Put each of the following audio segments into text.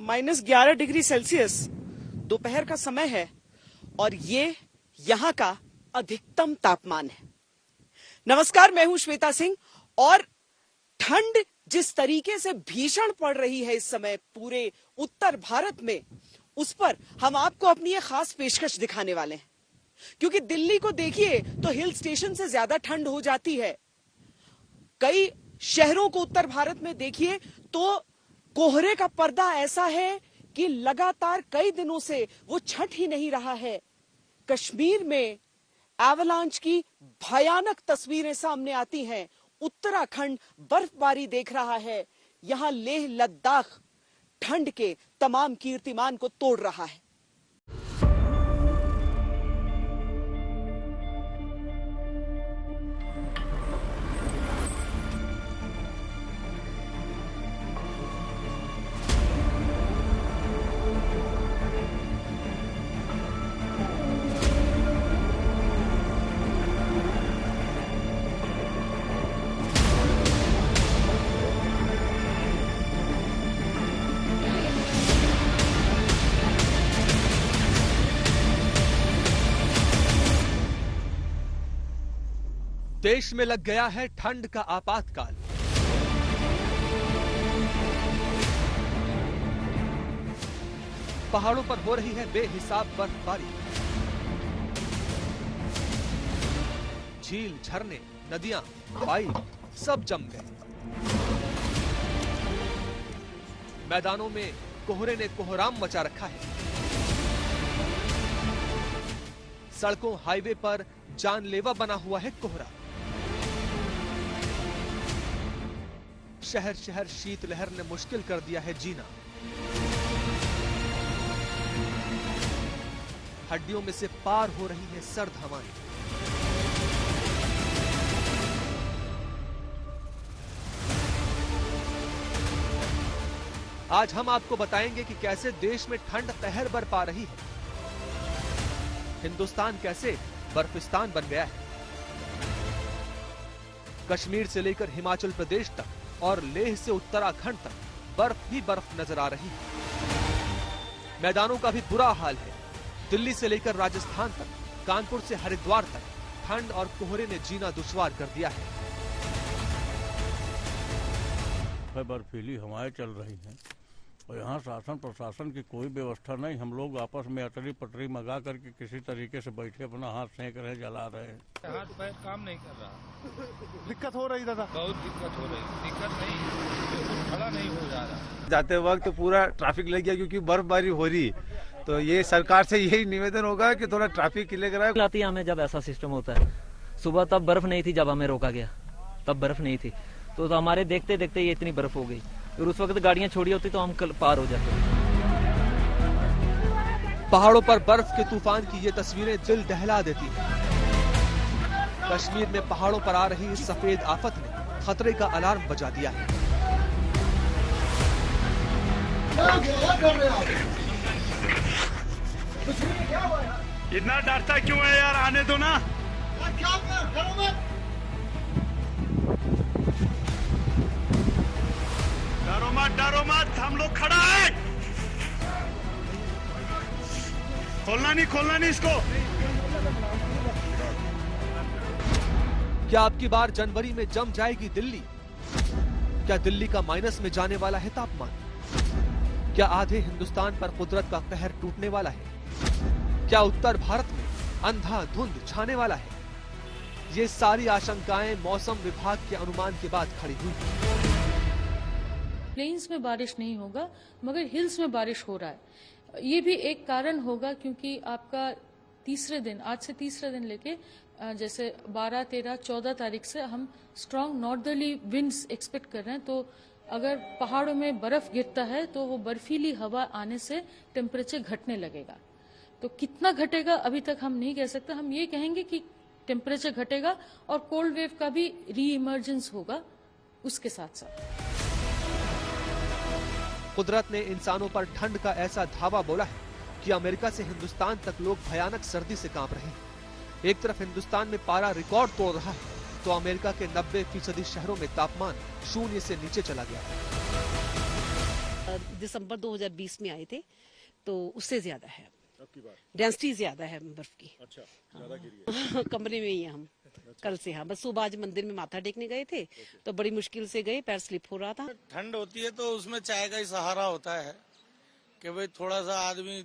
-11 degree Celsius दोपहर का समय है और ये यहाँ का अधिकतम तापमान है। नमस्कार, मैं हूं श्वेता सिंह और ठंड जिस तरीके से भीषण पड़ रही है इस समय पूरे उत्तर भारत में, उस पर हम आपको अपनी एक खास पेशकश दिखाने वाले हैं। क्योंकि दिल्ली को देखिए तो हिल स्टेशन से ज्यादा ठंड हो जाती है। कई शहरों को उत्तर भारत में देखिए तो कोहरे का पर्दा ऐसा है कि लगातार कई दिनों से वो छट ही नहीं रहा है। कश्मीर में एवलांच की भयानक तस्वीरें सामने आती हैं। उत्तराखंड बर्फबारी देख रहा है। यहां लेह लद्दाख ठंड के तमाम कीर्तिमान को तोड़ रहा है। देश में लग गया है ठंड का आपातकाल। पहाड़ों पर हो रही है बेहिसाब बर्फबारी। झील, झरने, नदियां, पाइप सब जम गए। मैदानों में कोहरे ने कोहराम मचा रखा है। सड़कों, हाईवे पर जानलेवा बना हुआ है कोहरा। शहर शहर शीतलहर ने मुश्किल कर दिया है जीना। हड्डियों में से पार हो रही है सर्द हवाएं। आज हम आपको बताएंगे कि कैसे देश में ठंड कहर बरपा रही है। हिंदुस्तान कैसे बर्फिस्तान बन गया है। कश्मीर से लेकर हिमाचल प्रदेश तक और लेह से उत्तराखंड तक बर्फ ही बर्फ नजर आ रही है। मैदानों का भी बुरा हाल है। दिल्ली से लेकर राजस्थान तक, कानपुर से हरिद्वार तक ठंड और कोहरे ने जीना दुश्वार कर दिया है। बर्फीली हवाएं चल रही हैं और यहाँ शासन प्रशासन की कोई व्यवस्था नहीं। हम लोग आपस में अटरी पटरी मंगा करके किसी तरीके से बैठे अपना हाथ सेंक रहे, जला रहे। हाथ पैर काम नहीं कर रहा। दिक्कत हो रही दादा, बहुत दिक्कत हो रही। दिक्कत नहीं, खड़ा नहीं हो जा रहा। जाते वक्त पूरा ट्रैफिक लग गया क्योंकि बर्फबारी हो रही। तो ये सरकार से यही निवेदन होगा कि थोड़ा ट्रैफिक क्लियर कराए। हमें जब ऐसा सिस्टम होता है, सुबह तब बर्फ नहीं थी, जब हमें रोका गया तब बर्फ नहीं थी, तो हमारे देखते देखते ये इतनी बर्फ हो गई। और उस वक्त गाड़ियां छोड़ी होती तो हम कल पार हो जाते। पहाड़ों पर बर्फ के तूफान की ये तस्वीरें दिल दहला देती हैं। कश्मीर में पहाड़ों पर आ रही इस सफेद आफत ने खतरे का अलार्म बजा दिया है। इतना डरता क्यों है यार, आने दो ना। डरो मत, हम लोग खड़ा है। खोलना नहीं इसको। क्या अब की बार जनवरी में जम जाएगी दिल्ली? क्या दिल्ली का माइनस में जाने वाला है तापमान? क्या आधे हिंदुस्तान पर कुदरत का कहर टूटने वाला है? क्या उत्तर भारत में अंधाधुंध छाने वाला है? ये सारी आशंकाएं मौसम विभाग के अनुमान के बाद खड़ी हुई। प्लेन्स में बारिश नहीं होगा मगर हिल्स में बारिश हो रहा है। ये भी एक कारण होगा क्योंकि आपका तीसरे दिन, आज से तीसरे दिन लेके जैसे 12, 13, 14 तारीख से हम स्ट्रांग नॉर्दर्ली विंड्स एक्सपेक्ट कर रहे हैं। तो अगर पहाड़ों में बर्फ गिरता है तो वो बर्फीली हवा आने से टेम्परेचर घटने लगेगा। तो कितना घटेगा अभी तक हम नहीं कह सकते। हम ये कहेंगे कि टेम्परेचर घटेगा और कोल्ड वेव का भी री इमर्जेंस होगा उसके साथ साथ। कुदरत ने इंसानों पर ठंड का ऐसा धावा बोला है कि अमेरिका से हिंदुस्तान तक लोग भयानक सर्दी से कांप रहे हैं। एक तरफ हिंदुस्तान में पारा रिकॉर्ड तोड़ रहा है तो अमेरिका के 90% शहरों में तापमान 0 से नीचे चला गया। दिसंबर 2020 में आए थे, तो उससे ज्यादा है, डेंसिटी ज्यादा है बर्फ की। अच्छा, ज्यादा गिरी है। कमरे में ही है हम कल से। हाँ, बस सुबह आज मंदिर में माथा टेकने गए थे, तो बड़ी मुश्किल से गए, पैर स्लिप हो रहा था। ठंड होती है तो उसमें चाय का ही सहारा होता है कि भाई थोड़ा सा आदमी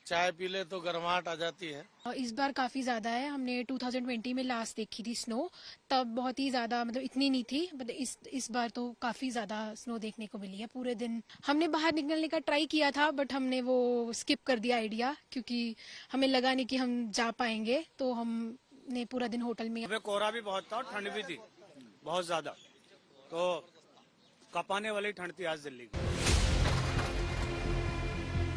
चाय पी ले तो गर्माहट आ जाती है। इस बार काफी ज्यादा है। हमने 2020 में लास्ट देखी थी स्नो, तब बहुत ही ज्यादा, मतलब इतनी नहीं थी, मतलब इस बार तो काफी ज्यादा स्नो देखने को मिली है। पूरे दिन हमने बाहर निकलने का ट्राई किया था, बट हमने वो स्किप कर दिया आइडिया, क्योंकि हमें लगा नहीं कि हम जा पाएंगे, तो हमने पूरा दिन होटल में। कोहरा भी बहुत था और ठंड भी थी बहुत ज्यादा, तो कपाने वाली ठंड थी आज दिल्ली की।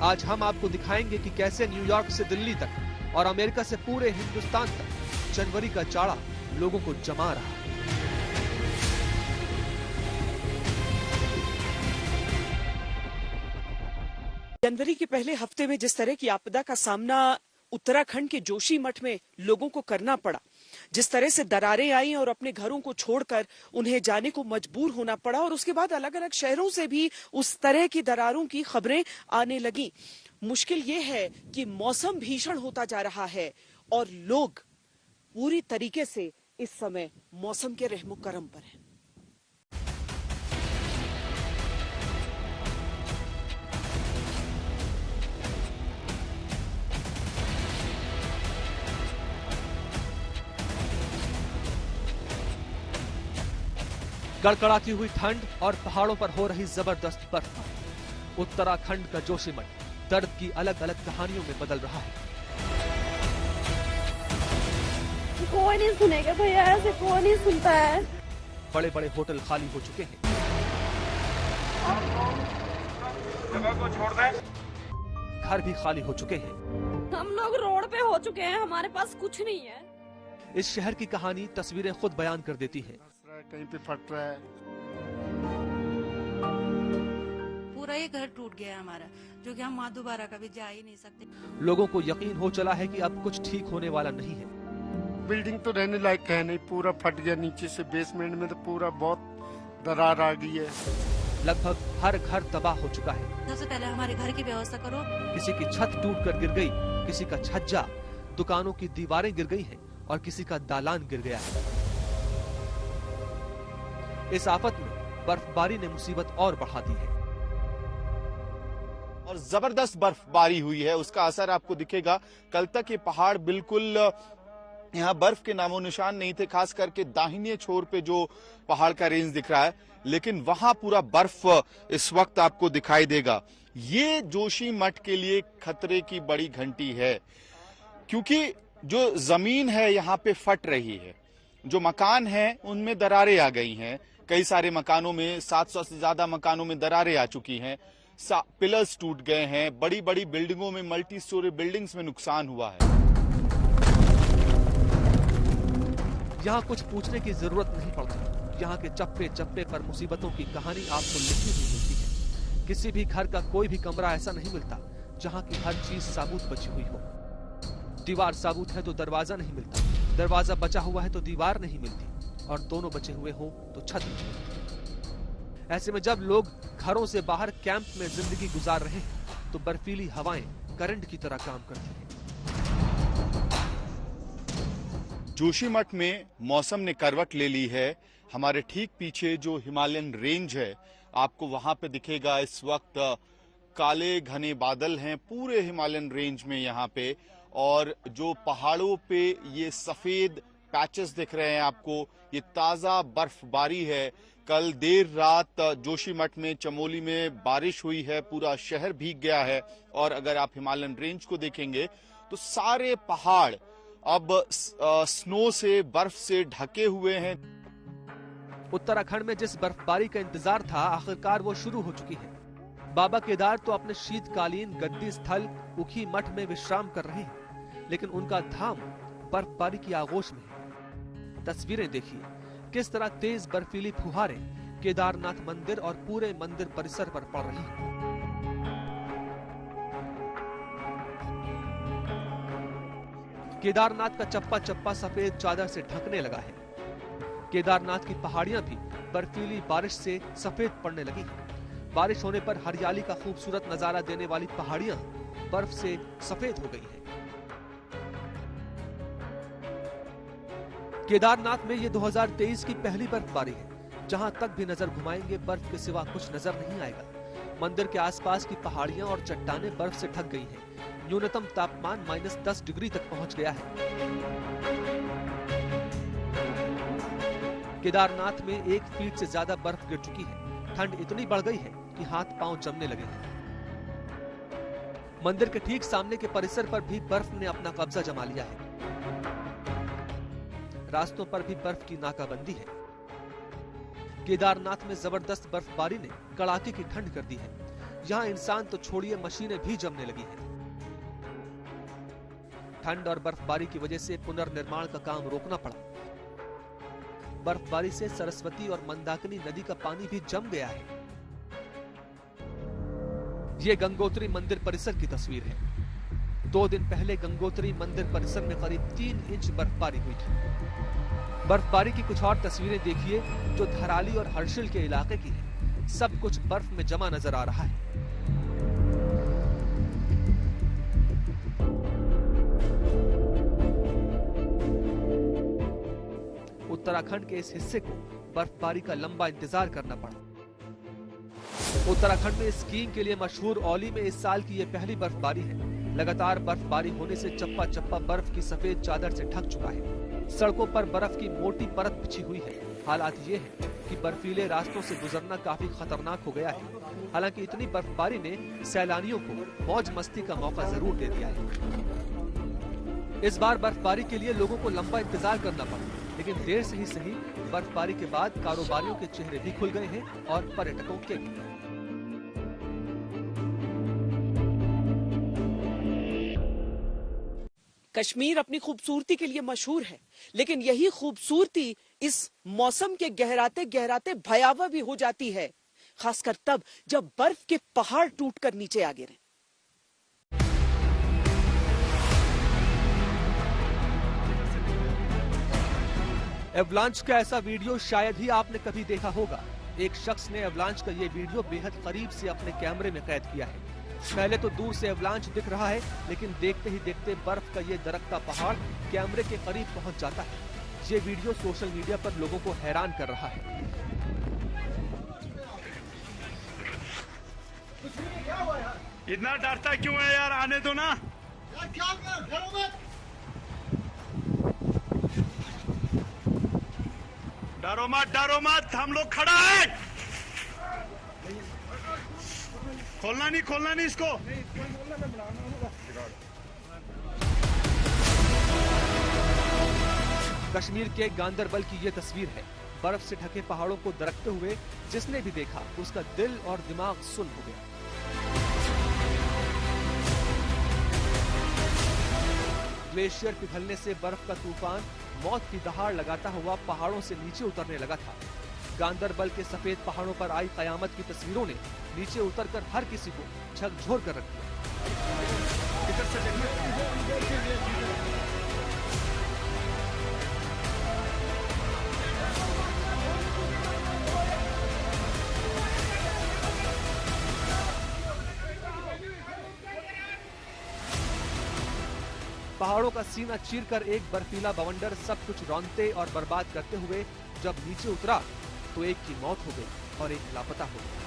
आज हम आपको दिखाएंगे कि कैसे न्यूयॉर्क से दिल्ली तक और अमेरिका से पूरे हिंदुस्तान तक जनवरी का जाड़ा लोगों को जमा रहा है। जनवरी के पहले हफ्ते में जिस तरह की आपदा का सामना उत्तराखंड के जोशीमठ में लोगों को करना पड़ा, जिस तरह से दरारें आई और अपने घरों को छोड़कर उन्हें जाने को मजबूर होना पड़ा, और उसके बाद अलग अलग शहरों से भी उस तरह की दरारों की खबरें आने लगी। मुश्किल ये है कि मौसम भीषण होता जा रहा है और लोग पूरी तरीके से इस समय मौसम के रहमो करम पर हैं। कड़कड़ाती हुई ठंड और पहाड़ों पर हो रही जबरदस्त बर्फ। उत्तराखंड का जोशीमठ दर्द की अलग अलग कहानियों में बदल रहा है। कोई नहीं सुनेगा भैया, ऐसे कोई नहीं सुनता है। बड़े बड़े होटल खाली हो चुके हैं, जगह को छोड़ दें। घर भी खाली हो चुके हैं। हम लोग रोड पे हो चुके हैं, हमारे पास कुछ नहीं है। इस शहर की कहानी तस्वीरें खुद बयान कर देती हैं। कहीं पे फट रहा है, पूरा ये घर टूट गया है हमारा, जो कि हम वहाँ दोबारा कभी जा ही नहीं सकते। लोगों को यकीन हो चला है कि अब कुछ ठीक होने वाला नहीं है। बिल्डिंग तो रहने लायक है नहीं, पूरा फट गया नीचे से, बेसमेंट में तो पूरा बहुत दरार आ गई है। लगभग हर घर तबाह हो चुका है। सबसे पहले हमारे घर की व्यवस्था करो। किसी की छत टूटकर गिर गई, किसी का छज्जा, दुकानों की दीवारें गिर गई हैं और किसी का दालान गिर गया है। इस आफत में बर्फबारी ने मुसीबत और बढ़ा दी है और जबरदस्त बर्फबारी हुई है, उसका असर आपको दिखेगा। कल तक ये पहाड़ बिल्कुल यहाँ बर्फ के नामो निशान नहीं थे, खास करके दाहिने छोर पे जो पहाड़ का रेंज दिख रहा है, लेकिन वहां पूरा बर्फ इस वक्त आपको दिखाई देगा। ये जोशीमठ के लिए खतरे की बड़ी घंटी है, क्योंकि जो जमीन है यहाँ पे फट रही है, जो मकान हैं उनमें दरारें आ गई हैं। कई सारे मकानों में 700 से ज्यादा मकानों में दरारें आ चुकी हैं, पिलर्स टूट गए हैं, बड़ी बड़ी बिल्डिंगों में, मल्टी स्टोरी बिल्डिंग्स में नुकसान हुआ है। यहाँ कुछ पूछने की जरूरत नहीं पड़ती, यहाँ के चप्पे चप्पे पर मुसीबतों की कहानी आपको लिखी हुई मिलती है। किसी भी घर का कोई भी कमरा ऐसा नहीं मिलता जहाँ की हर चीज साबुत बची हुई हो। दीवार साबुत है तो दरवाजा नहीं मिलता, दरवाजा बचा हुआ है तो दीवार नहीं मिलती, और दोनों बचे हुए हो तो छत नहीं मिलती। ऐसे में जब लोग घरों से बाहर कैंप में जिंदगी गुजार रहे हैं, तो बर्फीली हवाएं करंट की तरह काम करती हैं। जोशीमठ में मौसम ने करवट ले ली है। हमारे ठीक पीछे जो हिमालयन रेंज है, आपको वहां पे दिखेगा इस वक्त काले घने बादल हैं पूरे हिमालयन रेंज में यहाँ पे, और जो पहाड़ों पे ये सफेद पैचेस दिख रहे हैं आपको, ये ताजा बर्फबारी है। कल देर रात जोशीमठ में, चमोली में बारिश हुई है, पूरा शहर भीग गया है। और अगर आप हिमालयन रेंज को देखेंगे तो सारे पहाड़ अब स्नो से, बर्फ से ढके हुए हैं। उत्तराखंड में जिस बर्फबारी का इंतजार था, आखिरकार वो शुरू हो चुकी है। बाबा केदार तो अपने शीतकालीन गद्दी स्थल उखी मठ में विश्राम कर रहे हैं, लेकिन उनका धाम बर्फबारी की आगोश में है। तस्वीरें देखिए, किस तरह तेज बर्फीली फुहारें केदारनाथ मंदिर और पूरे मंदिर परिसर पर पड़ रही हैं। केदारनाथ का चप्पा चप्पा सफेद चादर से ढकने लगा है। केदारनाथ की पहाड़ियां भी बर्फीली बारिश से सफेद पड़ने लगी हैं। बारिश होने पर हरियाली का खूबसूरत नजारा देने वाली पहाड़ियां बर्फ से सफेद हो गई हैं। केदारनाथ में ये 2023 की पहली बर्फबारी है। जहां तक भी नजर घुमाएंगे बर्फ के सिवा कुछ नजर नहीं आएगा। मंदिर के आसपास की पहाड़ियां और चट्टानें बर्फ से ढक गई हैं। न्यूनतम तापमान -10 डिग्री तक पहुंच गया है। केदारनाथ में 1 फीट से ज्यादा बर्फ गिर चुकी है। ठंड इतनी बढ़ गई है कि हाथ पांव जमने लगे हैं। मंदिर के ठीक सामने के परिसर पर भी बर्फ ने अपना कब्जा जमा लिया है। रास्तों पर भी बर्फ की नाकाबंदी है। केदारनाथ में जबरदस्त बर्फबारी ने कड़ाके की ठंड कर दी है। यहाँ इंसान तो छोड़िए, मशीनें भी जमने लगी हैं। ठंड और बर्फबारी की वजह से पुनर्निर्माण का काम रोकना पड़ा। बर्फबारी से सरस्वती और मंदाकिनी नदी का पानी भी जम गया है। ये गंगोत्री मंदिर परिसर की तस्वीर है। 2 दिन पहले गंगोत्री मंदिर परिसर में करीब 3 इंच बर्फबारी हुई थी। बर्फबारी की कुछ और तस्वीरें देखिए जो धराली और हर्षिल के इलाके की है। सब कुछ बर्फ में जमा नजर आ रहा है। उत्तराखंड के इस हिस्से को बर्फबारी का लंबा इंतजार करना पड़ा। उत्तराखंड में स्कीइंग के लिए मशहूर औली में इस साल की ये पहली बर्फबारी है। लगातार बर्फबारी होने से चप्पा चप्पा बर्फ की सफेद चादर से ढक चुका है। सड़कों पर बर्फ की मोटी परत बिछी हुई है। हालात ये है कि बर्फीले रास्तों से गुजरना काफी खतरनाक हो गया है। हालांकि इतनी बर्फबारी ने सैलानियों को मौज मस्ती का मौका जरूर दे दिया है। इस बार बर्फबारी के लिए लोगों को लंबा इंतजार करना पड़ा, लेकिन देर से ही सही बर्फबारी के बाद कारोबारियों के चेहरे भी खुल गए हैं और पर्यटकों के भी। कश्मीर अपनी खूबसूरती के लिए मशहूर है, लेकिन यही खूबसूरती इस मौसम के गहराते गहराते भयावह भी हो जाती है, खासकर तब जब बर्फ के पहाड़ टूटकर नीचे आ गिरे। एवलांच का ऐसा वीडियो शायद ही आपने कभी देखा होगा। एक शख्स ने एवलांच का ये वीडियो बेहद करीब से अपने कैमरे में कैद किया है। पहले तो दूर से एवलांच दिख रहा है, लेकिन देखते ही देखते बर्फ का ये दरकता पहाड़ कैमरे के करीब पहुंच जाता है। ये वीडियो सोशल मीडिया पर लोगों को हैरान कर रहा है। इतना डरता क्यों है यार, आने दो ना। डरो मत, हम लोग खड़ा है। खोलना नहीं इसको। कश्मीर के गांदरबल की ये तस्वीर है। बर्फ से ढके पहाड़ों को दरकते हुए जिसने भी देखा उसका दिल और दिमाग सुन्न हो गया। ग्लेशियर पिघलने से बर्फ का तूफान मौत की दहाड़ लगाता हुआ पहाड़ों से नीचे उतरने लगा था। गांदरबल के सफेद पहाड़ों पर आई कयामत की तस्वीरों ने नीचे उतरकर हर किसी को झकझोर कर रख दिया। पहाड़ों का सीना चीरकर एक बर्फीला बवंडर सब कुछ रौंदते और बर्बाद करते हुए जब नीचे उतरा तो एक की मौत हो गई और एक लापता हो गया।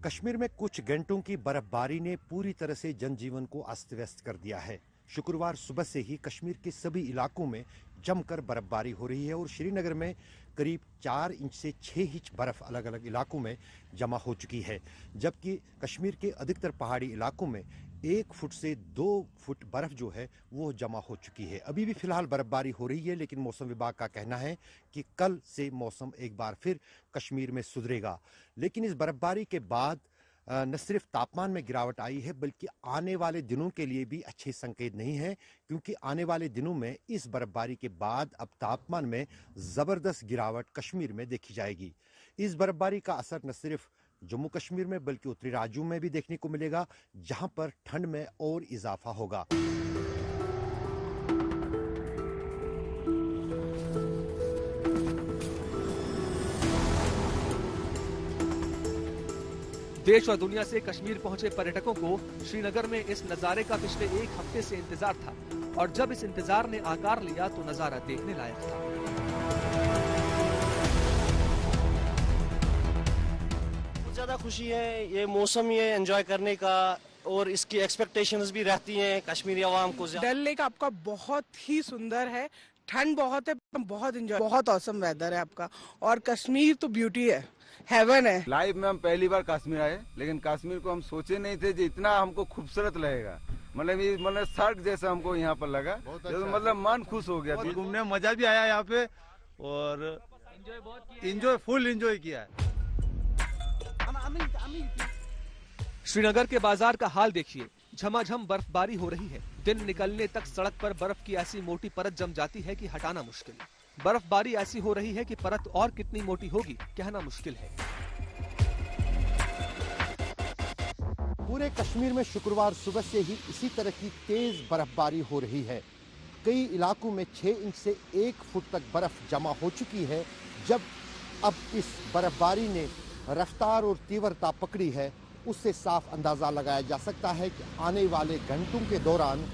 कश्मीर में कुछ घंटों की बर्फबारी ने पूरी तरह से जनजीवन को अस्त व्यस्त कर दिया है। शुक्रवार सुबह से ही कश्मीर के सभी इलाकों में जमकर बर्फबारी हो रही है और श्रीनगर में करीब 4 इंच से 6 इंच बर्फ अलग अलग इलाकों में जमा हो चुकी है, जबकि कश्मीर के अधिकतर पहाड़ी इलाकों में 1 फुट से 2 फुट बर्फ जो है वो जमा हो चुकी है। अभी भी फिलहाल बर्फबारी हो रही है, लेकिन मौसम विभाग का कहना है कि कल से मौसम एक बार फिर कश्मीर में सुधरेगा। लेकिन इस बर्फबारी के बाद न सिर्फ तापमान में गिरावट आई है, बल्कि आने वाले दिनों के लिए भी अच्छे संकेत नहीं है, क्योंकि आने वाले दिनों में इस बर्फबारी के बाद अब तापमान में जबरदस्त गिरावट कश्मीर में देखी जाएगी। इस बर्फबारी का असर न सिर्फ जम्मू कश्मीर में बल्कि उत्तरी राज्यों में भी देखने को मिलेगा, जहां पर ठंड में और इजाफा होगा। देश और दुनिया से कश्मीर पहुंचे पर्यटकों को श्रीनगर में इस नजारे का पिछले एक हफ्ते से इंतजार था और जब इस इंतजार ने आकार लिया तो नजारा देखने लायक था। बहुत ज्यादा खुशी है, ये मौसम ये एंजॉय करने का और इसकी एक्सपेक्टेशंस भी रहती हैं कश्मीरी आवाम को। डल लेक आपका बहुत ही सुंदर है, ठंड बहुत है, बहुत एंजॉय, बहुत औसम वेदर है आपका और कश्मीर तो ब्यूटी है, हेवन है। लाइफ में हम पहली बार कश्मीर आए, लेकिन कश्मीर को हम सोचे नहीं थे कि इतना हमको खूबसूरत लगेगा। मतलब स्वर्ग जैसा हमको यहाँ पर लगा, मतलब मन खुश हो गया। घूमने में मजा भी आया यहाँ पे और फुल एंजॉय किया। श्रीनगर के बाजार का हाल देखिए, झमाझम बर्फबारी हो रही है। दिन निकलने तक सड़क पर बर्फ की ऐसी मोटी परत जम जाती है कि हटाना मुश्किल। बर्फबारी ऐसी हो रही है कि परत और कितनी मोटी होगी कहना मुश्किल है। पूरे कश्मीर में शुक्रवार सुबह से ही इसी तरह की तेज बर्फबारी हो रही है। कई इलाकों में 6 इंच से 1 फुट तक बर्फ जमा हो चुकी है। जब अब इस बर्फबारी ने रफ्तार और तीव्रता पकड़ी है, उससे साफ अंदाजा लगाया जा सकता है कि आने वाले घंटों के दौरान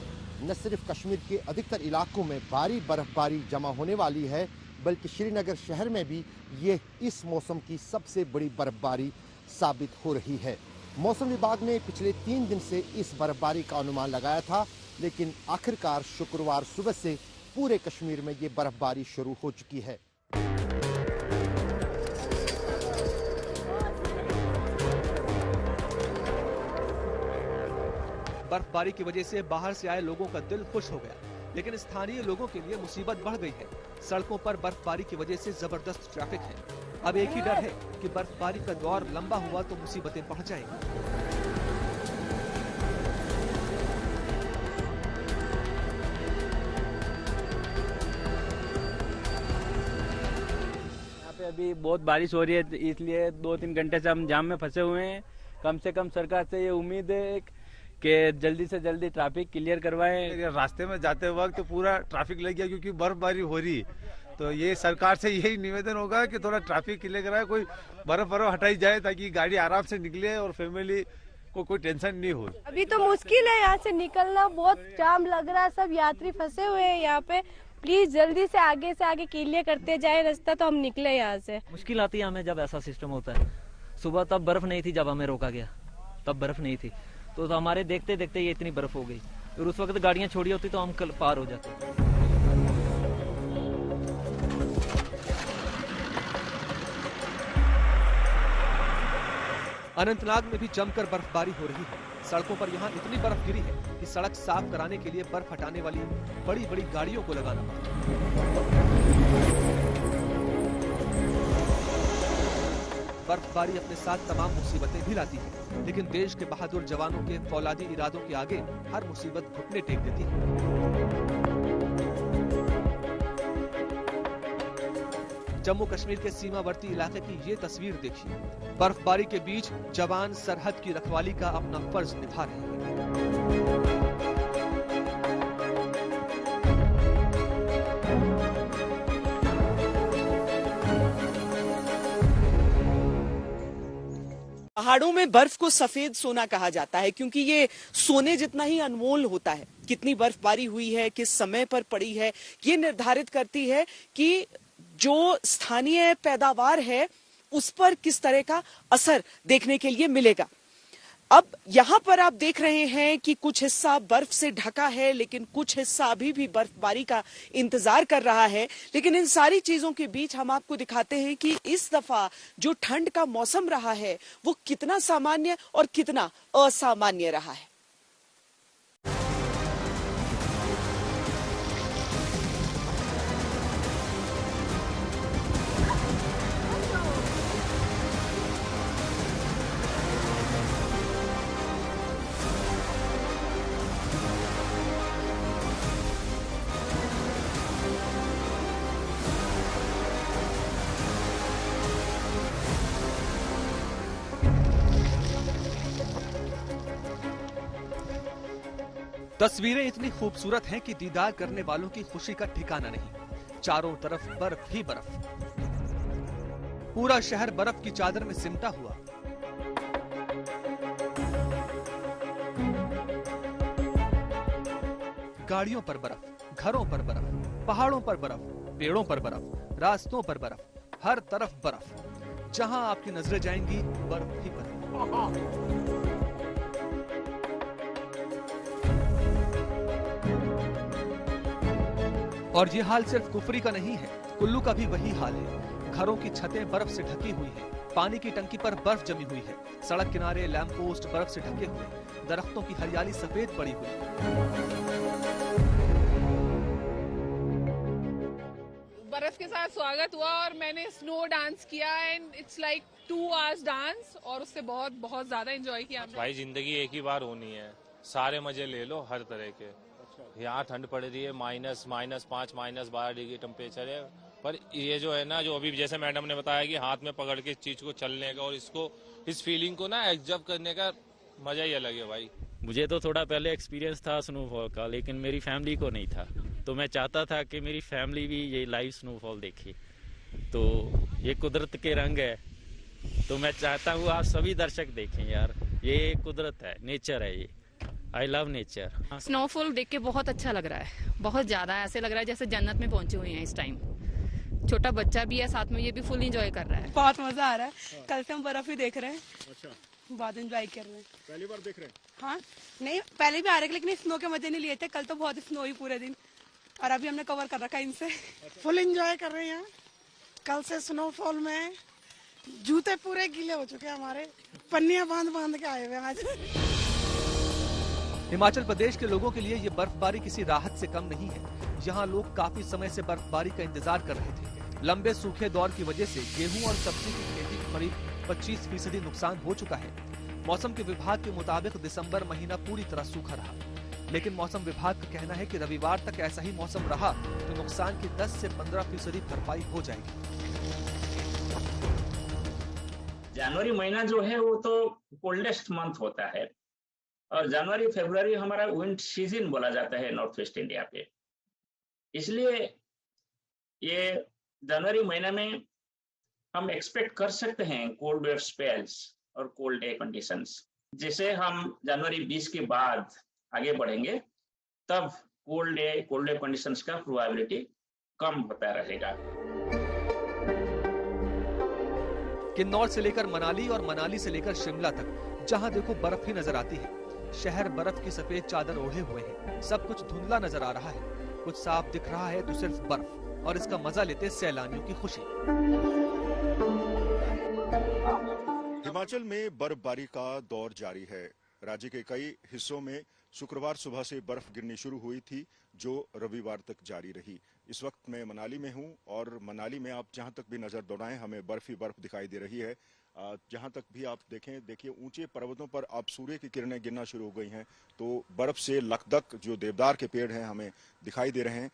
न सिर्फ कश्मीर के अधिकतर इलाकों में भारी बर्फबारी जमा होने वाली है, बल्कि श्रीनगर शहर में भी ये इस मौसम की सबसे बड़ी बर्फबारी साबित हो रही है। मौसम विभाग ने पिछले 3 दिन से इस बर्फबारी का अनुमान लगाया था, लेकिन आखिरकार शुक्रवार सुबह से पूरे कश्मीर में ये बर्फबारी शुरू हो चुकी है। बर्फबारी की वजह से बाहर से आए लोगों का दिल खुश हो गया, लेकिन स्थानीय लोगों के लिए मुसीबत बढ़ गई है। सड़कों पर बर्फबारी की वजह से जबरदस्त ट्रैफिक है। अब एक ही डर है कि बर्फबारी का दौर लंबा हुआ तो मुसीबतें बढ़ जाएंगी। यहाँ पे अभी बहुत बारिश हो रही है, इसलिए 2-3 घंटे से हम जाम में फंसे हुए हैं। कम से कम सरकार से ये उम्मीद है कि जल्दी से जल्दी ट्रैफिक क्लियर करवाएं। रास्ते में जाते वक्त तो पूरा ट्रैफिक लग गया क्योंकि बर्फबारी हो रही, तो ये सरकार से यही निवेदन होगा कि थोड़ा ट्रैफिक क्लियर कराए, कोई बर्फ हटाई जाए ताकि गाड़ी आराम से निकले और फैमिली को कोई टेंशन नहीं हो। अभी तो मुश्किल है यहाँ से निकलना, बहुत जाम लग रहा है, सब यात्री फंसे हुए हैं यहाँ पे। प्लीज जल्दी से आगे क्लियर करते जाए रास्ता तो हम निकले यहाँ से। मुश्किल आती है हमें जब ऐसा सिस्टम होता है। सुबह तब बर्फ नहीं थी, जब हमें रोका गया तब बर्फ नहीं थी, तो हमारे देखते देखते ये इतनी बर्फ हो गई और उस वक्त गाड़ियां छोड़ी होती तो हम कल पार हो जाते। अनंतनाग में भी जमकर बर्फबारी हो रही है। सड़कों पर यहाँ इतनी बर्फ गिरी है कि सड़क साफ कराने के लिए बर्फ हटाने वाली बड़ी बड़ी गाड़ियों को लगाना पड़ता। बर्फबारी अपने साथ तमाम मुसीबतें भी लाती है, लेकिन देश के बहादुर जवानों के फौलादी इरादों के आगे हर मुसीबत घुटने टेक देती है। जम्मू कश्मीर के सीमावर्ती इलाके की ये तस्वीर देखिए। बर्फबारी के बीच जवान सरहद की रखवाली का अपना फर्ज निभा रहे हैं। पहाड़ों में बर्फ को सफेद सोना कहा जाता है क्योंकि ये सोने जितना ही अनमोल होता है। कितनी बर्फबारी हुई है, किस समय पर पड़ी है, ये निर्धारित करती है कि जो स्थानीय पैदावार है उस पर किस तरह का असर देखने के लिए मिलेगा। अब यहां पर आप देख रहे हैं कि कुछ हिस्सा बर्फ से ढका है, लेकिन कुछ हिस्सा अभी भी बर्फबारी का इंतजार कर रहा है। लेकिन इन सारी चीजों के बीच हम आपको दिखाते हैं कि इस दफा जो ठंड का मौसम रहा है वो कितना सामान्य और कितना असामान्य रहा है। तस्वीरें इतनी खूबसूरत हैं कि दीदार करने वालों की खुशी का ठिकाना नहीं। चारों तरफ बर्फ ही बर्फ, पूरा शहर बर्फ की चादर में सिमटा हुआ। गाड़ियों पर बर्फ, घरों पर बर्फ, पहाड़ों पर बर्फ, पेड़ों पर बर्फ, रास्तों पर बर्फ, हर तरफ बर्फ। जहां आपकी नजरें जाएंगी बर्फ ही बर्फ। और ये हाल सिर्फ कुफरी का नहीं है, कुल्लू का भी वही हाल है। घरों की छतें बर्फ से ढकी हुई हैं, पानी की टंकी पर बर्फ जमी हुई है, सड़क किनारे लैंप पोस्ट बर्फ से ढके हुए, दरख्तों की हरियाली सफेद पड़ी हुई। बर्फ के साथ स्वागत हुआ और मैंने स्नो डांस किया and it's like 2 hours dance और उससे बहुत ज्यादा एंजॉय किया। भाई जिंदगी एक ही बार होनी है, सारे मजे ले लो हर तरह के। यहाँ ठंड पड़ रही है, -5 -12 डिग्री टेम्परेचर है, पर ये जो है ना, जो अभी जैसे मैडम ने बताया कि हाथ में पकड़ के इस चीज को चलने का और इसको इस फीलिंग को ना एब्जॉर्ब करने का मजा ही अलग है भाई। मुझे तो थोड़ा पहले एक्सपीरियंस था स्नोफॉल का, लेकिन मेरी फैमिली को नहीं था, तो मैं चाहता था कि मेरी फैमिली भी ये लाइव स्नोफॉल देखे। तो ये कुदरत के रंग है, तो मैं चाहता हूँ आप सभी दर्शक देखें यार, ये कुदरत है, नेचर है ये। I love nature. स्नोफॉल देख के बहुत अच्छा लग रहा है, बहुत ज्यादा ऐसे लग रहा है जैसे जन्नत में पहुंचे हुए हैं इस टाइम। छोटा बच्चा भी है साथ में, ये भी फुल एंजॉय कर रहा है। बहुत मजा आ रहा है। कल से हम बर्फ ही देख रहे हैं। अच्छा, बहुत एंजॉय कर रहे हैं। पहली बार देख रहे हैं? हाँ, नहीं पहले भी आ रहे, लेकिन स्नो के मजे नहीं लिए थे। कल तो बहुत स्नो ही पूरे दिन, और अभी हमने कवर कर रखा है इनसे। फुल एंजॉय कर रहे हैं। कल से स्नोफॉल में जूते पूरे गीले हो चुके हैं हमारे, पन्नियां बांध के आए हुए आज। हिमाचल प्रदेश के लोगों के लिए ये बर्फबारी किसी राहत से कम नहीं है। यहाँ लोग काफी समय से बर्फबारी का इंतजार कर रहे थे। लंबे सूखे दौर की वजह से गेहूं और सब्जी की खेती में करीब 25% नुकसान हो चुका है। मौसम के विभाग के मुताबिक दिसंबर महीना पूरी तरह सूखा रहा, लेकिन मौसम विभाग का कहना है कि रविवार तक ऐसा ही मौसम रहा तो नुकसान की 10 से 15% भरपाई हो जाएगी। जनवरी महीना जो है वो तो कोल्डेस्ट मंथ होता है, और जनवरी फरवरी हमारा विंटर सीजन बोला जाता है नॉर्थ वेस्ट इंडिया पे। इसलिए ये जनवरी महीने में हम एक्सपेक्ट कर सकते हैं कोल्ड वेव स्पेल्स और कोल्ड डे कंडीशंस। जैसे हम जनवरी 20 के बाद आगे बढ़ेंगे तब कोल्ड वेव कंडीशंस का प्रोबेबिलिटी कम होता रहेगा। किन्नौर से लेकर मनाली और मनाली से लेकर शिमला तक जहां देखो बर्फ ही नजर आती है। शहर बर्फ की सफेद चादर ओढ़े हुए हैं, सब कुछ धुंधला नजर आ रहा है, कुछ साफ दिख रहा है तो सिर्फ बर्फ, और इसका मजा लेते सैलानियों की खुशी। हिमाचल में बर्फबारी का दौर जारी है। राज्य के कई हिस्सों में शुक्रवार सुबह से बर्फ गिरनी शुरू हुई थी, जो रविवार तक जारी रही। इस वक्त मैं मनाली में हूं, और मनाली में आप जहां तक भी नजर दौड़ाएं हमें बर्फ ही बर्फ दिखाई दे रही है। जहां तक भी आप देखिए ऊंचे पर्वतों पर अब सूर्य की किरणें गिरना शुरू हो गई हैं, तो बर्फ से लकदक जो देवदार के पेड़ हैं हमें दिखाई दे रहे हैं।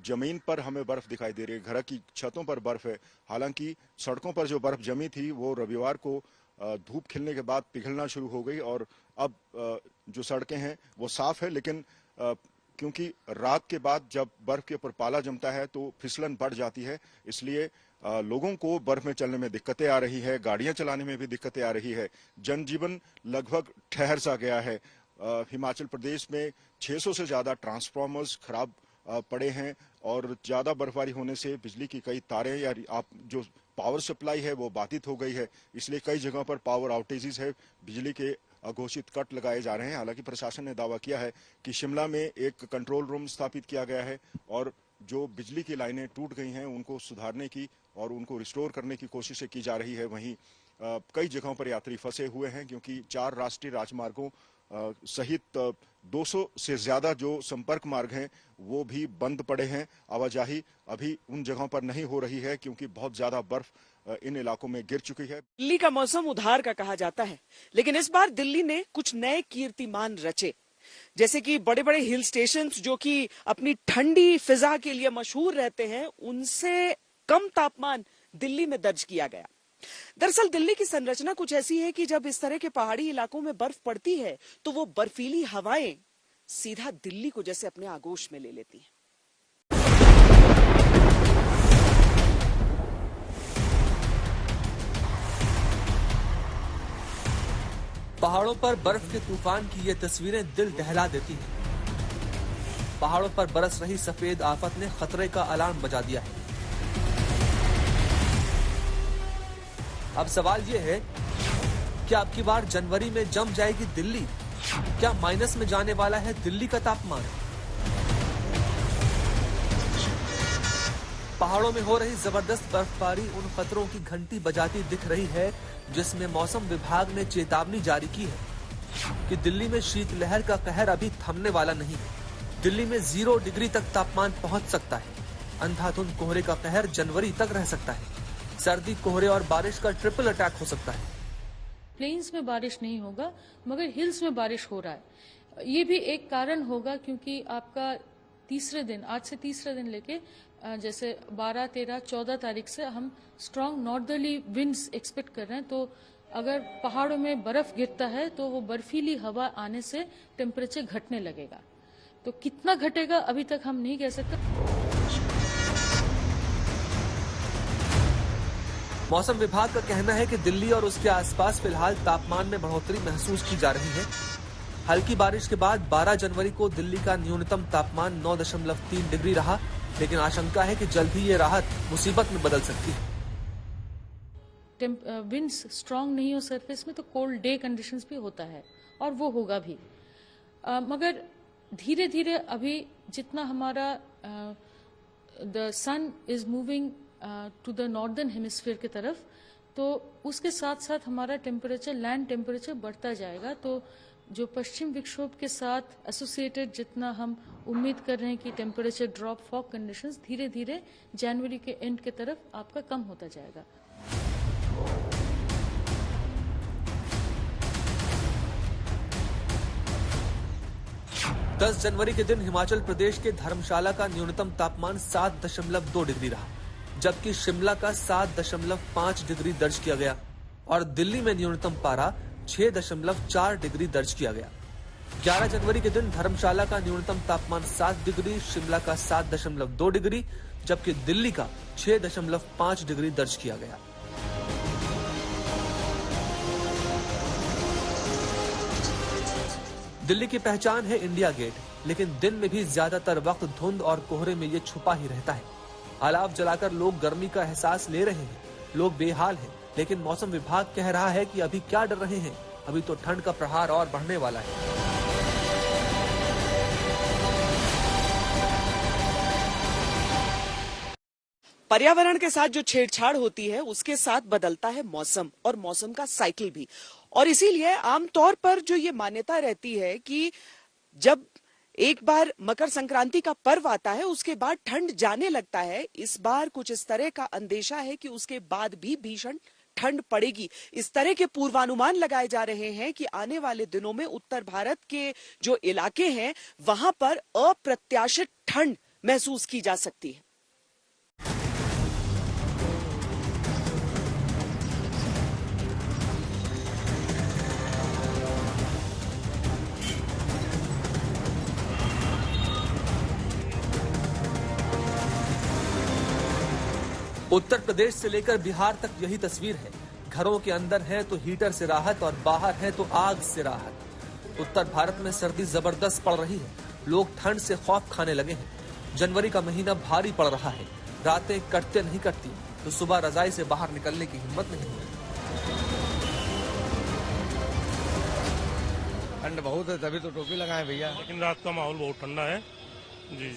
जमीन पर हमें बर्फ दिखाई दे रही है, घर की छतों पर बर्फ है। हालांकि सड़कों पर जो बर्फ जमी थी वो रविवार को धूप खिलने के बाद पिघलना शुरू हो गई, और अब जो सड़कें हैं वो साफ है, लेकिन क्योंकि रात के बाद जब बर्फ के ऊपर पाला जमता है तो फिसलन बढ़ जाती है, इसलिए लोगों को बर्फ में चलने में दिक्कतें आ रही है, गाड़ियां चलाने में भी दिक्कतें आ रही है। जनजीवन लगभग ठहर सा गया है। हिमाचल प्रदेश में 600 से ज्यादा ट्रांसफार्मर्स खराब पड़े हैं, और ज्यादा बर्फबारी होने से बिजली की कई तारें या जो पावर सप्लाई है वो बाधित हो गई है। इसलिए कई जगहों पर पावर आउटेजेस है, बिजली के अघोषित कट लगाए जा रहे हैं। हालांकि प्रशासन ने दावा किया है कि शिमला में एक कंट्रोल रूम स्थापित किया गया है, और जो बिजली की लाइनें टूट गई हैं उनको सुधारने की और उनको रिस्टोर करने की कोशिशें की जा रही है। वहीं कई जगहों पर यात्री फंसे हुए हैं, क्योंकि 4 राष्ट्रीय राजमार्गों सहित 200 से ज्यादा जो संपर्क मार्ग हैं वो भी बंद पड़े हैं। आवाजाही अभी उन जगहों पर नहीं हो रही है, क्योंकि बहुत ज्यादा बर्फ इन इलाकों में गिर चुकी है। दिल्ली का मौसम उधार का कहा जाता है, लेकिन इस बार दिल्ली ने कुछ नए कीर्तिमान रचे, जैसे कि बड़े बड़े हिल स्टेशंस जो कि अपनी ठंडी फिजा के लिए मशहूर रहते हैं, उनसे कम तापमान दिल्ली में दर्ज किया गया। दरअसल दिल्ली की संरचना कुछ ऐसी है कि जब इस तरह के पहाड़ी इलाकों में बर्फ पड़ती है तो वो बर्फीली हवाएं सीधा दिल्ली को जैसे अपने आगोश में ले लेती हैं। पहाड़ों पर बर्फ के तूफान की ये तस्वीरें दिल दहला देती हैं। पहाड़ों पर बरस रही सफेद आफत ने खतरे का अलार्म बजा दिया है। अब सवाल ये है कि अब की बार जनवरी में जम जाएगी दिल्ली? क्या माइनस में जाने वाला है दिल्ली का तापमान? पहाड़ों में हो रही जबरदस्त बर्फबारी उन खतरों की घंटी बजाती दिख रही है जिसमें मौसम विभाग ने चेतावनी जारी की है कि दिल्ली में शीतलहर का कहर अभी थमने वाला नहीं है। दिल्ली में 0 डिग्री तक तापमान पहुंच सकता है। अंधाधुंध कोहरे का कहर जनवरी तक रह सकता है। सर्दी, कोहरे और बारिश का ट्रिपल अटैक हो सकता है। प्लेन्स में बारिश नहीं होगा मगर हिल्स में बारिश हो रहा है। ये भी एक कारण होगा क्योंकि आपका तीसरे दिन, आज से तीसरे दिन लेके जैसे 12, 13, 14 तारीख से हम स्ट्रॉन्ग नॉर्दर्ली विंड्स एक्सपेक्ट कर रहे हैं। तो अगर पहाड़ों में बर्फ गिरता है तो वो बर्फीली हवा आने से टेम्परेचर घटने लगेगा। तो कितना घटेगा अभी तक हम नहीं कह सकते। मौसम विभाग का कहना है कि दिल्ली और उसके आसपास फिलहाल तापमान में बढ़ोतरी महसूस की जा रही है। हल्की बारिश के बाद 12 जनवरी को दिल्ली का न्यूनतम तापमान 9.3 डिग्री रहा, लेकिन आशंका है कि जल्द ही ये राहत मुसीबत में बदल सकती है। विंड्स स्ट्रांग नहीं हो सरफेस में तो कोल्ड डे कंडीशंस भी होता है और वो होगा भी। मगर धीरे धीरे अभी जितना हमारा the sun is moving to the northern hemisphere की तरफ, तो उसके साथ साथ हमारा टेम्परेचर, लैंड टेम्परेचर बढ़ता जाएगा। तो जो पश्चिम विक्षोभ के साथ एसोसिएटेड जितना हम उम्मीद कर रहे हैं कि टेम्परेचर ड्रॉप, फॉग कंडीशंस धीरे धीरे जनवरी के एंड के तरफ आपका कम होता जाएगा। दस जनवरी के दिन हिमाचल प्रदेश के धर्मशाला का न्यूनतम तापमान 7.2 डिग्री रहा, जबकि शिमला का 7.5 डिग्री दर्ज किया गया और दिल्ली में न्यूनतम पारा 6.4 डिग्री दर्ज किया गया। 11 जनवरी के दिन धर्मशाला का न्यूनतम तापमान 7 डिग्री, शिमला का 7.2 डिग्री, जबकि दिल्ली का 6.5 डिग्री दर्ज किया गया। दिल्ली की पहचान है इंडिया गेट, लेकिन दिन में भी ज्यादातर वक्त धुंध और कोहरे में ये छुपा ही रहता है। अलाव जलाकर लोग गर्मी का एहसास ले रहे हैं, लोग बेहाल हैं, लेकिन मौसम विभाग कह रहा है कि अभी क्या डर रहे हैं, अभी तो ठंड का प्रहार और बढ़ने वाला है। पर्यावरण के साथ जो छेड़छाड़ होती है उसके साथ बदलता है मौसम और मौसम का साइकिल भी। और इसीलिए आमतौर पर जो ये मान्यता रहती है कि जब एक बार मकर संक्रांति का पर्व आता है उसके बाद ठंड जाने लगता है, इस बार कुछ इस तरह का अंदेशा है कि उसके बाद भी भीषण ठंड पड़ेगी। इस तरह के पूर्वानुमान लगाए जा रहे हैं कि आने वाले दिनों में उत्तर भारत के जो इलाके हैं वहां पर अप्रत्याशित ठंड महसूस की जा सकती है। उत्तर प्रदेश से लेकर बिहार तक यही तस्वीर है। घरों के अंदर है तो हीटर से राहत और बाहर है तो आग से राहत। उत्तर भारत में सर्दी जबरदस्त पड़ रही है, लोग ठंड से खौफ खाने लगे हैं। जनवरी का महीना भारी पड़ रहा है, रातें कटते नहीं कटती तो सुबह रजाई से बाहर निकलने की हिम्मत नहीं होती। ठंड बहुत है तभी तो टोपी लगाए भैया, लेकिन रात का माहौल बहुत ठंडा है जी,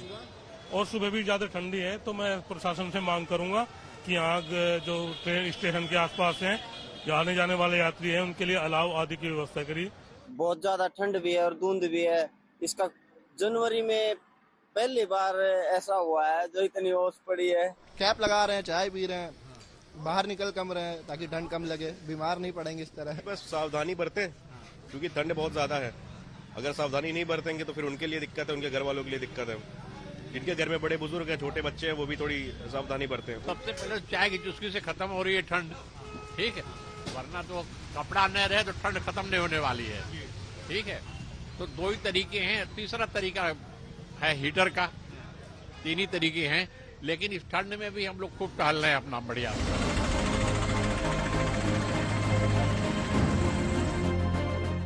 और सुबह भी ज्यादा ठंडी है। तो मैं प्रशासन से मांग करूंगा कि यहाँ जो ट्रेन स्टेशन के आसपास हैं, जो आने जाने वाले यात्री हैं, उनके लिए अलाव आदि की व्यवस्था करिए। बहुत ज्यादा ठंड भी है और धुंध भी है। इसका जनवरी में पहली बार ऐसा हुआ है जो इतनी ओस पड़ी है। कैप लगा रहे हैं, चाय पी रहे हैं, बाहर निकल कम रहे हैं ताकि ठंड कम लगे, बीमार नहीं पड़ेंगे इस तरह। बस सावधानी बरतें क्योंकि ठंड बहुत ज्यादा है। अगर सावधानी नहीं बरतेंगे तो फिर उनके लिए दिक्कत है, उनके घर वालों के लिए दिक्कत है। जिनके घर में बड़े बुजुर्ग हैं, छोटे बच्चे हैं, वो भी थोड़ी सावधानी बरतें। सबसे पहले चाय की चुस्की से खत्म हो रही है ठंड, ठीक है, वरना तो कपड़ा न रहे तो ठंड खत्म नहीं होने वाली है, ठीक है। तो दो ही तरीके हैं, तीसरा तरीका है हीटर का, तीन ही तरीके हैं। लेकिन इस ठंड में भी हम लोग खूब टहल रहे हैं अपना बढ़िया।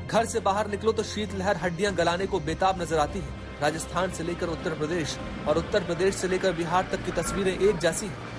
घर से बाहर निकलो तो शीतलहर हड्डियां गलाने को बेताब नजर आती है। राजस्थान से लेकर उत्तर प्रदेश और उत्तर प्रदेश से लेकर बिहार तक की तस्वीरें एक जैसी हैं।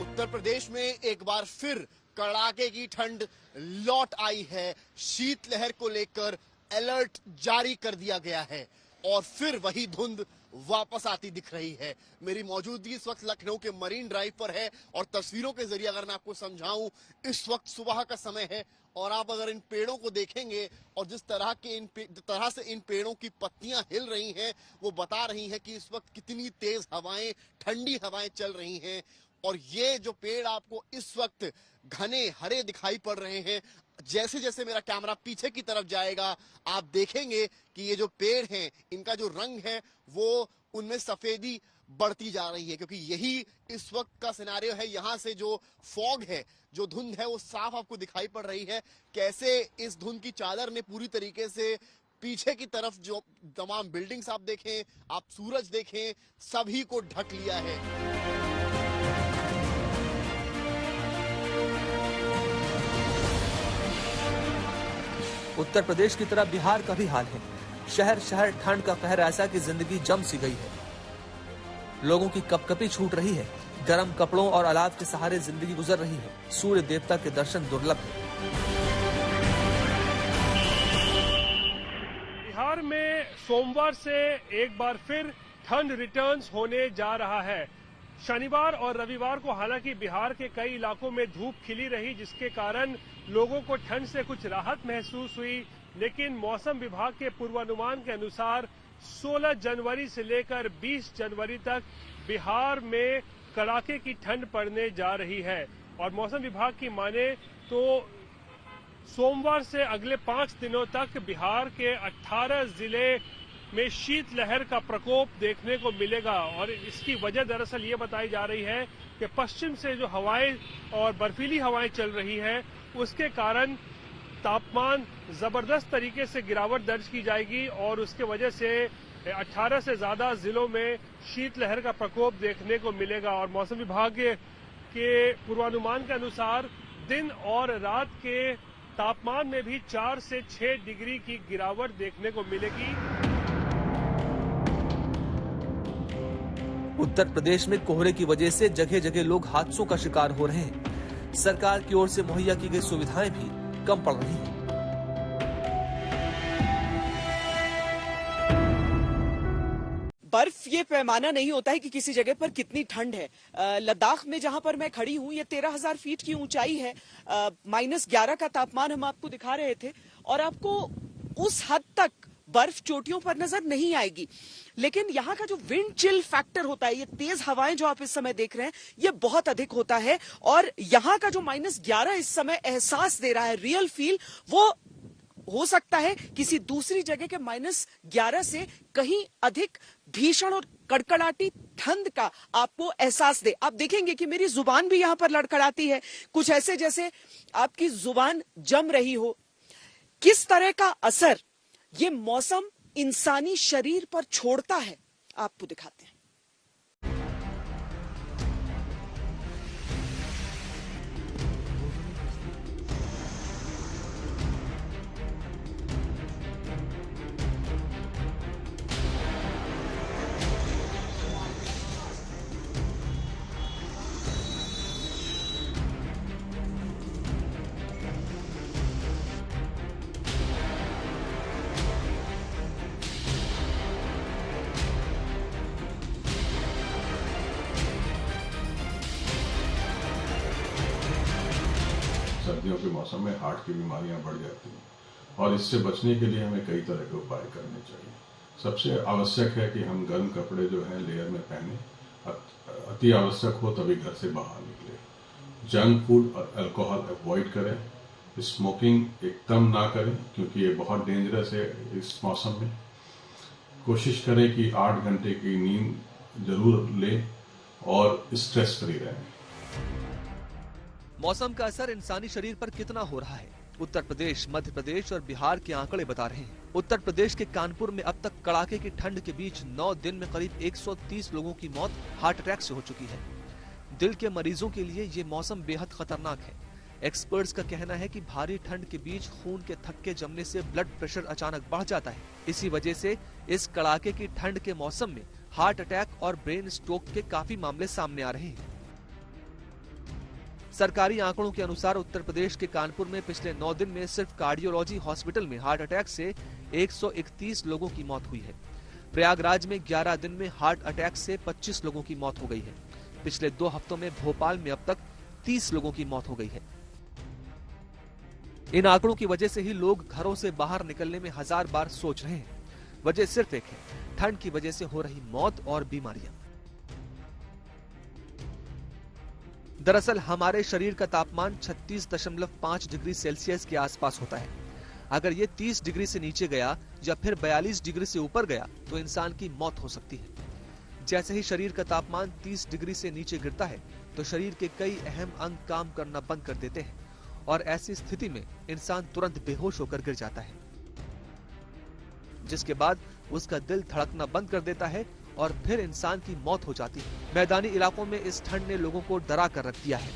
उत्तर प्रदेश में एक बार फिर कड़ाके की ठंड लौट आई है। शीतलहर को लेकर अलर्ट जारी कर दिया गया है और फिर वही धुंध वापस आती दिख रही है। मेरी मौजूदगी इस वक्त लखनऊ के मरीन ड्राइव पर है और तस्वीरों के जरिए अगर मैं आपको समझाऊं, इस वक्त सुबह का समय है और आप अगर इन पेड़ों को देखेंगे और जिस तरह से इन पेड़ों की पत्तियां हिल रही हैं, वो बता रही हैं कि इस वक्त कितनी तेज हवाएं, ठंडी हवाएं चल रही हैं। और ये जो पेड़ आपको इस वक्त घने हरे दिखाई पड़ रहे हैं, जैसे जैसे मेरा कैमरा पीछे की तरफ जाएगा आप देखेंगे कि ये जो पेड़ हैं, इनका जो रंग है वो उनमें सफेदी बढ़ती जा रही है, क्योंकि यही इस वक्त का सिनेरियो है। यहाँ से जो फॉग है, जो धुंध है, वो साफ आपको दिखाई पड़ रही है। कैसे इस धुंध की चादर ने पूरी तरीके से पीछे की तरफ जो तमाम बिल्डिंग्स आप देखें, आप सूरज देखें, सभी को ढक लिया है। उत्तर प्रदेश की तरह बिहार का भी हाल है। शहर शहर ठंड का कहर ऐसा कि जिंदगी जम सी गई है। लोगों की कपकपी छूट रही है। गर्म कपड़ों और अलाव के सहारे जिंदगी गुजर रही है। सूर्य देवता के दर्शन दुर्लभ है। बिहार में सोमवार से एक बार फिर ठंड रिटर्न्स होने जा रहा है। शनिवार और रविवार को हालांकि बिहार के कई इलाकों में धूप खिली रही, जिसके कारण लोगों को ठंड से कुछ राहत महसूस हुई। लेकिन मौसम विभाग के पूर्वानुमान के अनुसार 16 जनवरी से लेकर 20 जनवरी तक बिहार में कड़ाके की ठंड पड़ने जा रही है। और मौसम विभाग की माने तो सोमवार से अगले 5 दिनों तक बिहार के 18 जिले में शीतलहर का प्रकोप देखने को मिलेगा। और इसकी वजह दरअसल ये बताई जा रही है कि पश्चिम से जो हवाएं और बर्फीली हवाएं चल रही है, उसके कारण तापमान जबरदस्त तरीके से गिरावट दर्ज की जाएगी और उसके वजह से 18 से ज्यादा जिलों में शीतलहर का प्रकोप देखने को मिलेगा। और मौसम विभाग के पूर्वानुमान के अनुसार दिन और रात के तापमान में भी 4 से 6 डिग्री की गिरावट देखने को मिलेगी। उत्तर प्रदेश में कोहरे की वजह से जगह जगह लोग हादसों का शिकार हो रहे हैं। सरकार की ओर से मुहैया की गई सुविधाएं भी कम पड़ रही हैं। बर्फ ये पैमाना नहीं होता है कि किसी जगह पर कितनी ठंड है। लद्दाख में जहां पर मैं खड़ी हूं, ये 13,000 फीट की ऊंचाई है। -11 का तापमान हम आपको दिखा रहे थे और आपको उस हद तक बर्फ चोटियों पर नजर नहीं आएगी। लेकिन यहाँ का जो विंड चिल फैक्टर होता है, ये तेज हवाएं जो आप इस समय देख रहे हैं, ये बहुत अधिक होता है। और यहाँ का जो -11 इस समय एहसास दे रहा है, रियल फील, वो हो सकता है किसी दूसरी जगह के -11 से कहीं अधिक भीषण और कड़कड़ाती ठंड का आपको एहसास दे। आप देखेंगे कि मेरी जुबान भी यहां पर लड़खड़ाती है, कुछ ऐसे जैसे आपकी जुबान जम रही हो। किस तरह का असर ये मौसम इंसानी शरीर पर छोड़ता है, आपको दिखाते हैं। सर्दियों के मौसम में हार्ट की बीमारियां बढ़ जाती हैं और इससे बचने के लिए हमें कई तरह के उपाय करने चाहिए। सबसे आवश्यक है कि हम गर्म कपड़े जो हैं लेयर में पहने, अति आवश्यक हो तभी घर से बाहर निकले। जंक फूड और अल्कोहल अवॉइड करें। स्मोकिंग एकदम ना करें क्योंकि ये बहुत डेंजरस है इस मौसम में। कोशिश करें कि 8 घंटे की नींद जरूर लें और स्ट्रेस फ्री रहें। मौसम का असर इंसानी शरीर पर कितना हो रहा है, उत्तर प्रदेश, मध्य प्रदेश और बिहार के आंकड़े बता रहे हैं। उत्तर प्रदेश के कानपुर में अब तक कड़ाके की ठंड के बीच 9 दिन में करीब 130 लोगों की मौत हार्ट अटैक से हो चुकी है। दिल के मरीजों के लिए ये मौसम बेहद खतरनाक है। एक्सपर्ट्स का कहना है कि भारी ठंड के बीच खून के थक्के जमने से ब्लड प्रेशर अचानक बढ़ जाता है। इसी वजह से इस कड़ाके की ठंड के मौसम में हार्ट अटैक और ब्रेन स्ट्रोक के काफी मामले सामने आ रहे हैं। सरकारी आंकड़ों के अनुसार उत्तर प्रदेश के कानपुर में पिछले 9 दिन में सिर्फ कार्डियोलॉजी हॉस्पिटल में हार्ट अटैक से 131 लोगों की मौत हुई है। प्रयागराज में 11 दिन में हार्ट अटैक से 25 लोगों की मौत हो गई है। पिछले 2 हफ्तों में भोपाल में अब तक 30 लोगों की मौत हो गई है। इन आंकड़ों की वजह से ही लोग घरों से बाहर निकलने में 1000 बार सोच रहे हैं। वजह सिर्फ एक है, ठंड की वजह से हो रही मौत और बीमारियां। दरअसल हमारे शरीर का तापमान 36.5 डिग्री सेल्सियस के आसपास होता है। अगर ये 30 डिग्री से नीचे गया या फिर 42 डिग्री से ऊपर गया तो इंसान की मौत हो सकती है। जैसे ही शरीर का तापमान 30 डिग्री से नीचे गिरता है तो शरीर के कई अहम अंग काम करना बंद कर देते हैं और ऐसी स्थिति में इंसान तुरंत बेहोश होकर गिर जाता है, जिसके बाद उसका दिल धड़कना बंद कर देता है और फिर इंसान की मौत हो जाती है। मैदानी इलाकों में इस ठंड ने लोगों को डरा कर रख दिया है।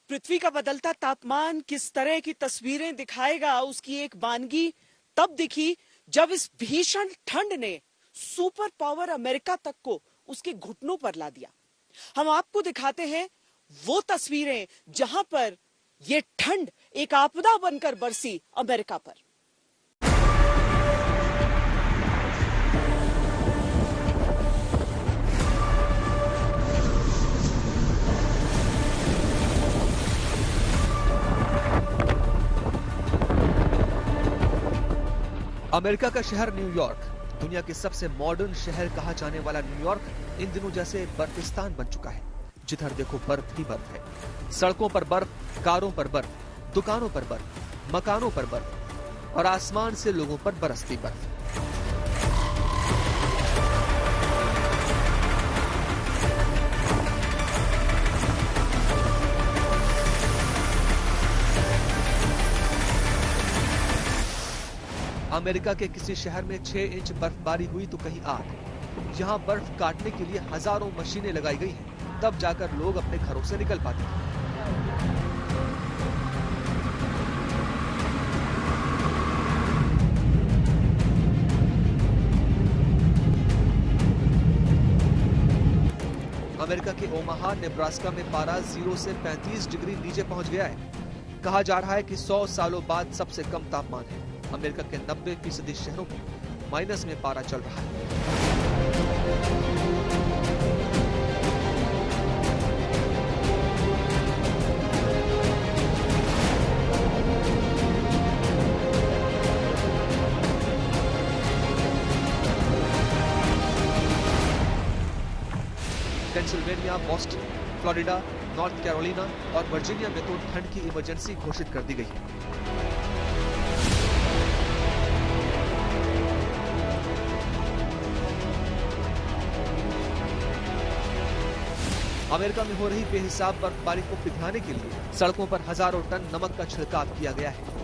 पृथ्वी का बदलता तापमान किस तरह की तस्वीरें दिखाएगा, उसकी एक वानगी तब दिखी जब इस भीषण ठंड ने सुपर पावर अमेरिका तक को उसके घुटनों पर ला दिया। हम आपको दिखाते हैं वो तस्वीरें जहां पर ये ठंड एक आपदा बनकर बरसी अमेरिका पर। अमेरिका का शहर न्यूयॉर्क, दुनिया के सबसे मॉडर्न शहर कहा जाने वाला न्यूयॉर्क इन दिनों जैसे बर्फिस्तान बन चुका है। जिधर देखो बर्फ ही बर्फ है। सड़कों पर बर्फ, कारों पर बर्फ, दुकानों पर बर्फ, मकानों पर बर्फ और आसमान से लोगों पर बरसती बर्फ। अमेरिका के किसी शहर में 6 इंच बर्फबारी हुई तो कहीं 8। यहाँ बर्फ काटने के लिए हजारों मशीनें लगाई गई हैं, तब जाकर लोग अपने घरों से निकल पाते हैं। अमेरिका के ओमाहा, नेब्रास्का में पारा 0 से 35 डिग्री नीचे पहुंच गया है। कहा जा रहा है कि 100 सालों बाद सबसे कम तापमान है। अमेरिका के 90% शहरों में माइनस में पारा चल रहा है। Pennsylvania, Boston, Florida, north Carolina और वर्जीनिया में तो ठंड की इमरजेंसी घोषित कर दी गई है। अमेरिका में हो रही बेहिसाब बर्फबारी को पिघलाने के लिए सड़कों पर हजारों टन नमक का छिड़काव किया गया है।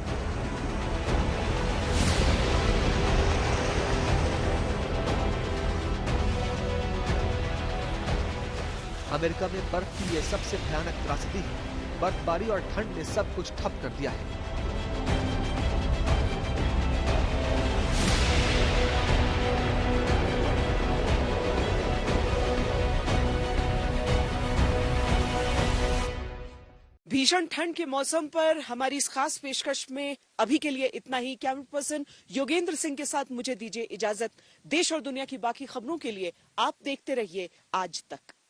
अमेरिका में बर्फ की यह सबसे भयानक त्रासदी है। बर्फबारी और ठंड ने सब कुछ ठप कर दिया है। भीषण ठंड के मौसम पर हमारी इस खास पेशकश में अभी के लिए इतना ही। कैमरा पर्सन योगेंद्र सिंह के साथ मुझे दीजिए इजाजत। देश और दुनिया की बाकी खबरों के लिए आप देखते रहिए आज तक।